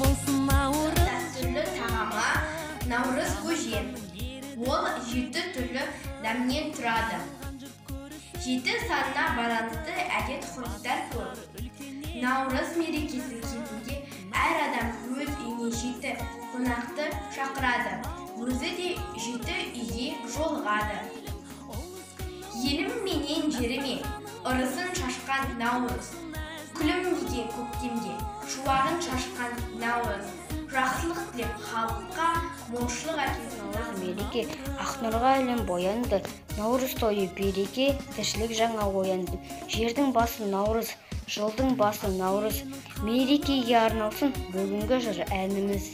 Дәстүрлі тағама наурыз көже. Ол 7 түрлі дәмнен тұрады. 7 санына байланысты әдет-ғұрыптар көп. Наурыз мерекесі кезінде әр адам өз үйіне 7 қонақты шақырады. Өзі де 7 үйге жолығады. Елім менен жеріме ырысын шашқан наурыз. Күлім неге көктемге шуағын шашқан наурыз. Жақсылық тілеп халыққа молшылық әкелсін. Мереке Ақнұрға әлем боянды. Наурыз тойы береке, тіршілік жаңа оянды. Жердің басы наурыз, жылдың басы наурыз. Мерекеге арналсын бүгінгі жыр әніміз.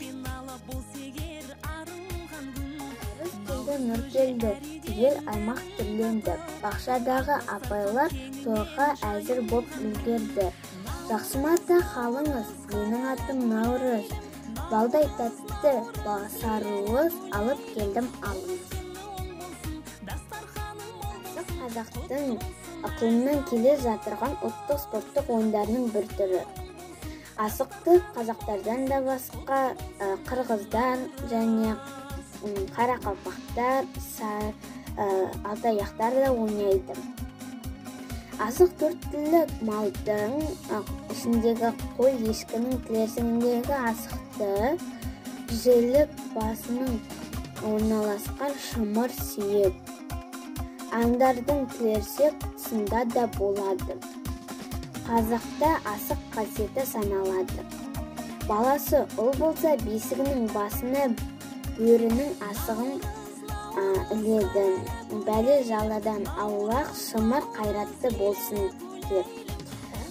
Нұр келді, ел аймақ түрленді. Бақшадағы апайлар тойға әзір боп үлгерді. Жақсымата қалыңыз, менің атым Наурыз. Балдай тәтті сарыуыз алып келдім алыңыз. Асық қазақтың ықылымнан келе жатырған ұлттық спорттық ойындарының бір түрі. Асықты қазақтардан да басқа қырғыздар және қарақалпақтар, алтаяқтар да ойнайды. Асық 4 түрлі малдың ішіндегі қой ешкінің тілерсіңдегі асықты, желік басының орналасқан шымыр сүйек. Аңдардың тілерсек тұсында да болады. Қазақта асық қасиеті саналады. Баласы ұл болса бесігінің басына бөрінің асығын іледі. Бәле жаладан аулақ, шымыр қайратты болсын деп.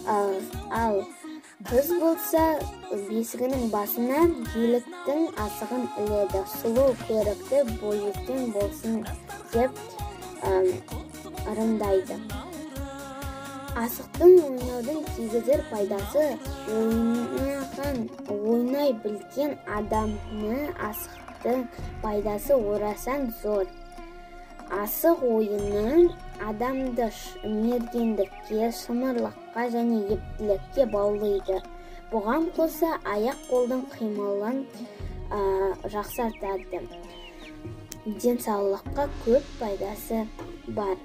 Ал қыз болса бесігінің басына еліктің асығын іледі. Сұлу көрікті бойжеткен болсын деп ырымдайды. Асықтың ойнаудың тигізер пайдасы ойнай білген адамны асықтың пайдасы орасан зор. Асық ойыны адамды мергендікке, шымырлыққа және ептілікке баулайды. Бұған қоса аяқ қолдың қимылын жақсартады. Денсаулыққа көп пайдасы бар.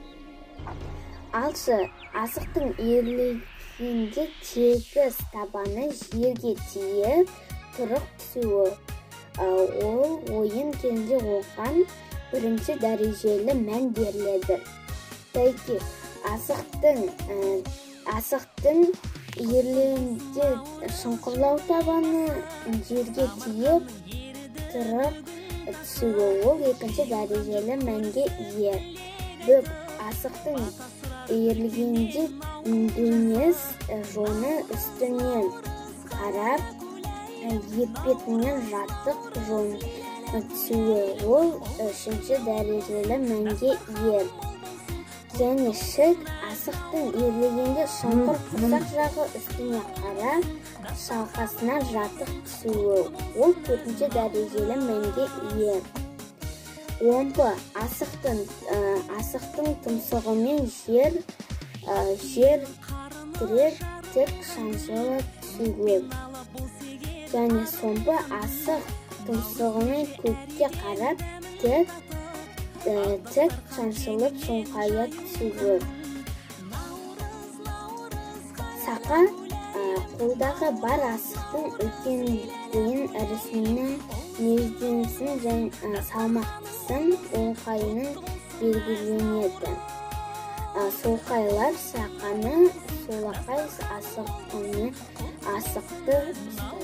Алшы, асықтың ерлігінде тегіс табаны жерге тиіп тұрып түсуі. Ол ойын кезінде оған бірінші дәрежелі мән беріледі. Тәйке, асықтың ерлігінде шұңқырлау табаны жерге тиіп тұрып түсуі. Ол екінші дәрежелі мәнге ие. Бүк, асықтың ерлігінде дөңес жоны үстінен қарап, еппетінен жатық жон түсуі. Ол үшінші дәрежелі мәнге ие. Және шік, асықтың ерлігінде шұңқыр құсақ жағы үстіне қарап, шалқасына жатық түсуі. Ол төртінші дәрежелі мәнге ие. Омпы, асықтың тұмсығымен жер тіреп тік шаншылы түсуі. Және сомпы, асық тұмсығымен көкке қарап тік шаншылып шоңқая түсуі. Сақа, қолдағы бар асықтың үлкендігін, ірісінің мүйізденісін және салмақтысын оңқайының белгіленеді. Солқайлар сақаны, солақай асықты ұстайды.